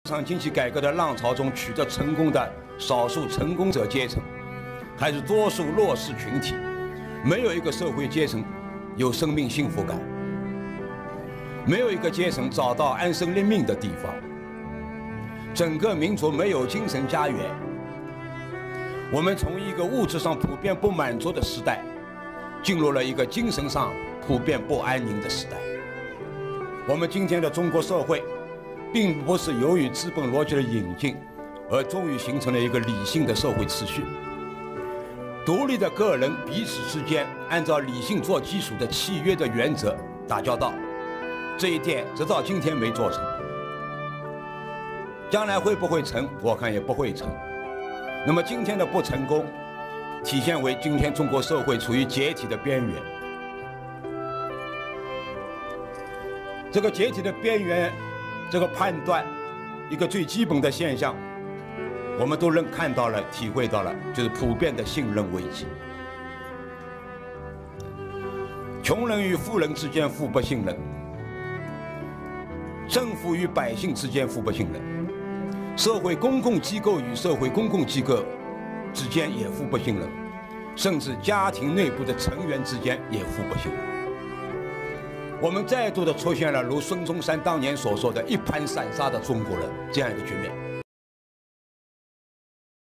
市场经济改革的浪潮中取得成功的少数成功者阶层，还是多数弱势群体，没有一个社会阶层有生命幸福感，没有一个阶层找到安身立命的地方。整个民族没有精神家园。我们从一个物质上普遍不满足的时代，进入了一个精神上普遍不安宁的时代。我们今天的中国社会，并不是由于资本逻辑的引进，而终于形成了一个理性的社会秩序。独立的个人彼此之间按照理性做基础的契约的原则打交道，这一点直到今天没做成。将来会不会成？我看也不会成。那么今天的不成功，体现为今天中国社会处于解体的边缘。这个解体的边缘，这个判断，一个最基本的现象，我们都能看到了、体会到了，就是普遍的信任危机。穷人与富人之间互不信任，政府与百姓之间互不信任，社会公共机构与社会公共机构之间也互不信任，甚至家庭内部的成员之间也互不信任。我们再度的出现了如孙中山当年所说的一盘散沙的中国人这样一个局面。